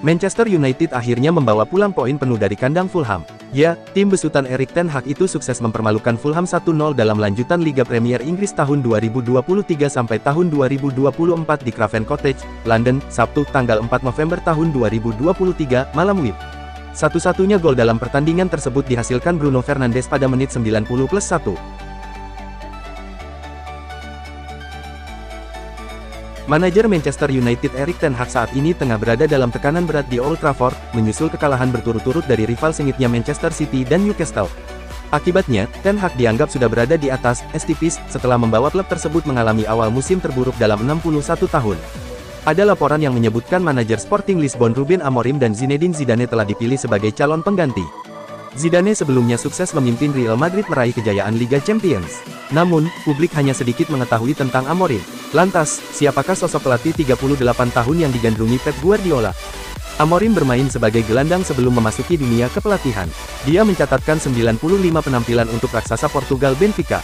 Manchester United akhirnya membawa pulang poin penuh dari kandang Fulham. Ya, tim besutan Erik ten Hag itu sukses mempermalukan Fulham 1-0 dalam lanjutan Liga Premier Inggris tahun 2023 sampai tahun 2024 di Craven Cottage, London, Sabtu, tanggal 4 November tahun 2023, malam WIB. Satu-satunya gol dalam pertandingan tersebut dihasilkan Bruno Fernandes pada menit 90+1. Manajer Manchester United Erik ten Hag saat ini tengah berada dalam tekanan berat di Old Trafford, menyusul kekalahan berturut-turut dari rival sengitnya Manchester City dan Newcastle. Akibatnya, Ten Hag dianggap sudah berada di atas, tipis, setelah membawa klub tersebut mengalami awal musim terburuk dalam 61 tahun. Ada laporan yang menyebutkan manajer Sporting Lisbon Ruben Amorim dan Zinedine Zidane telah dipilih sebagai calon pengganti. Zidane sebelumnya sukses memimpin Real Madrid meraih kejayaan Liga Champions. Namun, publik hanya sedikit mengetahui tentang Amorim. Lantas, siapakah sosok pelatih 38 tahun yang digandrungi Pep Guardiola? Amorim bermain sebagai gelandang sebelum memasuki dunia kepelatihan. Dia mencatatkan 95 penampilan untuk raksasa Portugal Benfica.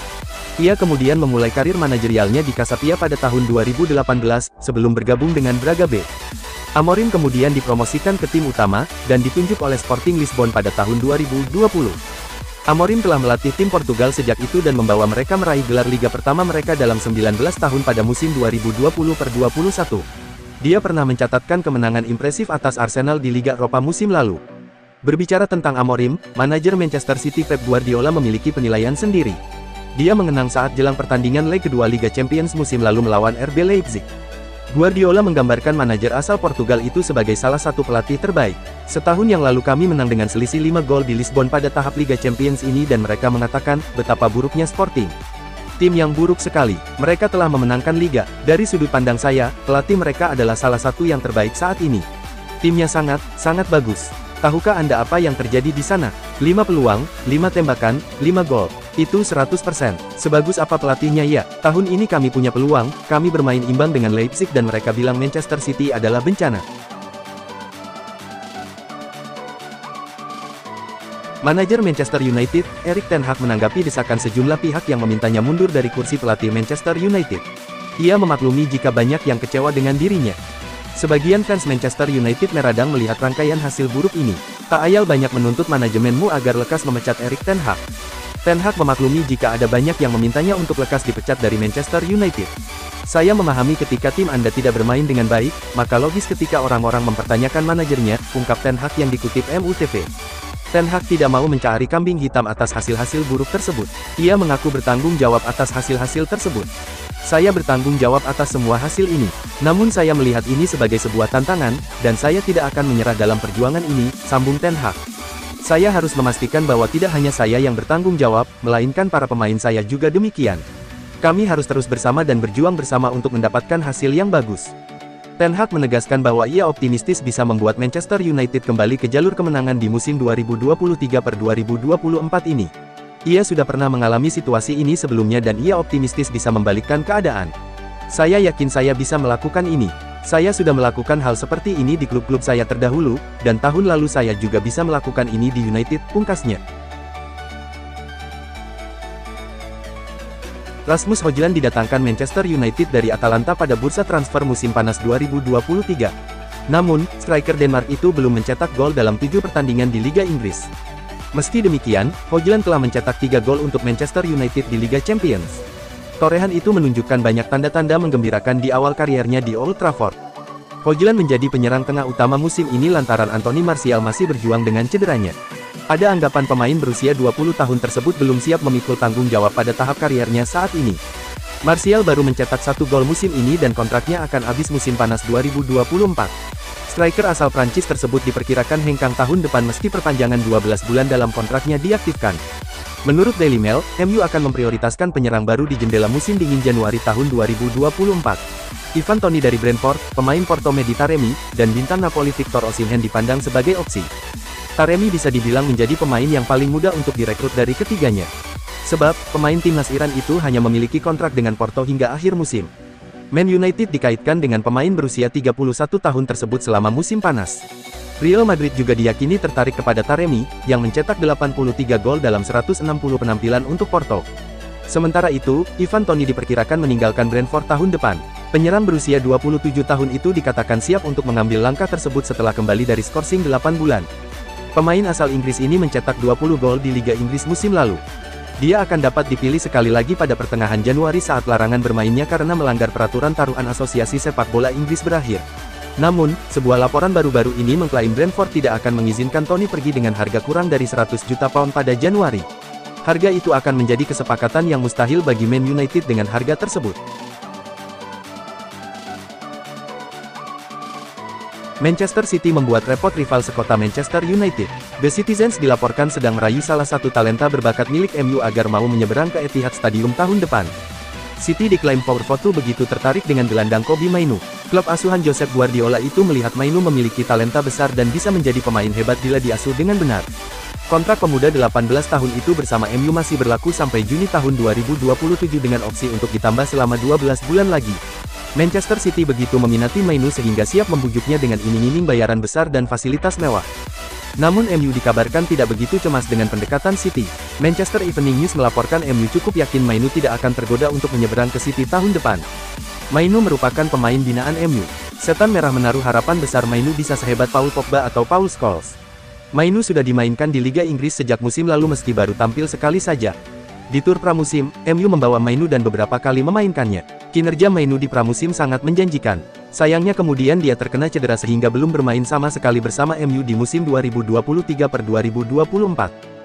Ia kemudian memulai karir manajerialnya di Casapia pada tahun 2018, sebelum bergabung dengan Braga B. Amorim kemudian dipromosikan ke tim utama, dan ditunjuk oleh Sporting Lisbon pada tahun 2020. Amorim telah melatih tim Portugal sejak itu dan membawa mereka meraih gelar liga pertama mereka dalam 19 tahun pada musim 2020-21. Dia pernah mencatatkan kemenangan impresif atas Arsenal di Liga Eropa musim lalu. Berbicara tentang Amorim, manajer Manchester City Pep Guardiola memiliki penilaian sendiri. Dia mengenang saat jelang pertandingan leg kedua Liga Champions musim lalu melawan RB Leipzig. Guardiola menggambarkan manajer asal Portugal itu sebagai salah satu pelatih terbaik. Setahun yang lalu kami menang dengan selisih 5 gol di Lisbon pada tahap Liga Champions ini dan mereka mengatakan, betapa buruknya Sporting. Tim yang buruk sekali. Mereka telah memenangkan Liga. Dari sudut pandang saya, pelatih mereka adalah salah satu yang terbaik saat ini. Timnya sangat bagus. Tahukah Anda apa yang terjadi di sana? 5 peluang, 5 tembakan, 5 gol. Itu 100%. Sebagus apa pelatihnya ya? Tahun ini kami punya peluang, kami bermain imbang dengan Leipzig dan mereka bilang Manchester City adalah bencana. Manajer Manchester United, Erik ten Hag menanggapi desakan sejumlah pihak yang memintanya mundur dari kursi pelatih Manchester United. Ia memaklumi jika banyak yang kecewa dengan dirinya. Sebagian fans Manchester United meradang melihat rangkaian hasil buruk ini. Tak ayal banyak menuntut manajemenmu agar lekas memecat Erik ten Hag. Ten Hag memaklumi jika ada banyak yang memintanya untuk lekas dipecat dari Manchester United. Saya memahami ketika tim Anda tidak bermain dengan baik, maka logis ketika orang-orang mempertanyakan manajernya, ungkap Ten Hag yang dikutip MUTV. Ten Hag tidak mau mencari kambing hitam atas hasil-hasil buruk tersebut. Ia mengaku bertanggung jawab atas hasil-hasil tersebut. Saya bertanggung jawab atas semua hasil ini. Namun saya melihat ini sebagai sebuah tantangan, dan saya tidak akan menyerah dalam perjuangan ini, sambung Ten Hag. Saya harus memastikan bahwa tidak hanya saya yang bertanggung jawab, melainkan para pemain saya juga demikian. Kami harus terus bersama dan berjuang bersama untuk mendapatkan hasil yang bagus. Ten Hag menegaskan bahwa ia optimistis bisa membuat Manchester United kembali ke jalur kemenangan di musim 2023-2024 ini. Ia sudah pernah mengalami situasi ini sebelumnya dan ia optimistis bisa membalikkan keadaan. Saya yakin saya bisa melakukan ini. Saya sudah melakukan hal seperti ini di klub-klub saya terdahulu, dan tahun lalu saya juga bisa melakukan ini di United, pungkasnya. Rasmus Højlund didatangkan Manchester United dari Atalanta pada bursa transfer musim panas 2023. Namun, striker Denmark itu belum mencetak gol dalam 7 pertandingan di Liga Inggris. Meski demikian, Højlund telah mencetak 3 gol untuk Manchester United di Liga Champions. Torehan itu menunjukkan banyak tanda-tanda menggembirakan di awal kariernya di Old Trafford. Højlund menjadi penyerang tengah utama musim ini lantaran Anthony Martial masih berjuang dengan cederanya. Ada anggapan pemain berusia 20 tahun tersebut belum siap memikul tanggung jawab pada tahap kariernya saat ini. Martial baru mencetak 1 gol musim ini dan kontraknya akan habis musim panas 2024. Striker asal Prancis tersebut diperkirakan hengkang tahun depan meski perpanjangan 12 bulan dalam kontraknya diaktifkan. Menurut Daily Mail, MU akan memprioritaskan penyerang baru di jendela musim dingin Januari tahun 2024. Ivan Toney dari Brentford, pemain Porto Mehdi Taremi, dan bintang Napoli Victor Osimhen dipandang sebagai opsi. Taremi bisa dibilang menjadi pemain yang paling mudah untuk direkrut dari ketiganya. Sebab, pemain timnas Iran itu hanya memiliki kontrak dengan Porto hingga akhir musim. Man United dikaitkan dengan pemain berusia 31 tahun tersebut selama musim panas. Real Madrid juga diyakini tertarik kepada Taremi, yang mencetak 83 gol dalam 160 penampilan untuk Porto. Sementara itu, Ivan Toney diperkirakan meninggalkan Brentford tahun depan. Penyeram berusia 27 tahun itu dikatakan siap untuk mengambil langkah tersebut setelah kembali dari skorsing 8 bulan. Pemain asal Inggris ini mencetak 20 gol di Liga Inggris musim lalu. Dia akan dapat dipilih sekali lagi pada pertengahan Januari saat larangan bermainnya karena melanggar peraturan taruhan Asosiasi Sepak Bola Inggris berakhir. Namun, sebuah laporan baru-baru ini mengklaim Brentford tidak akan mengizinkan Toney pergi dengan harga kurang dari 100 juta pound pada Januari. Harga itu akan menjadi kesepakatan yang mustahil bagi Man United dengan harga tersebut. Manchester City membuat repot rival sekota Manchester United. The Citizens dilaporkan sedang merayu salah satu talenta berbakat milik MU agar mau menyeberang ke Etihad Stadium tahun depan. City diklaim Power42 begitu tertarik dengan gelandang Kobbie Mainoo. Klub asuhan Josep Guardiola itu melihat Mainoo memiliki talenta besar dan bisa menjadi pemain hebat bila diasuh dengan benar. Kontrak pemuda 18 tahun itu bersama MU masih berlaku sampai Juni tahun 2027 dengan opsi untuk ditambah selama 12 bulan lagi. Manchester City begitu meminati Mainoo sehingga siap membujuknya dengan iming-iming bayaran besar dan fasilitas mewah. Namun MU dikabarkan tidak begitu cemas dengan pendekatan City. Manchester Evening News melaporkan MU cukup yakin Mainoo tidak akan tergoda untuk menyeberang ke City tahun depan. Mainoo merupakan pemain binaan MU. Setan Merah menaruh harapan besar Mainoo bisa sehebat Paul Pogba atau Paul Scholes. Mainoo sudah dimainkan di Liga Inggris sejak musim lalu meski baru tampil sekali saja. Di tur pramusim, MU membawa Mainoo dan beberapa kali memainkannya. Kinerja Mainoo di pramusim sangat menjanjikan. Sayangnya kemudian dia terkena cedera sehingga belum bermain sama sekali bersama MU di musim 2023/2024.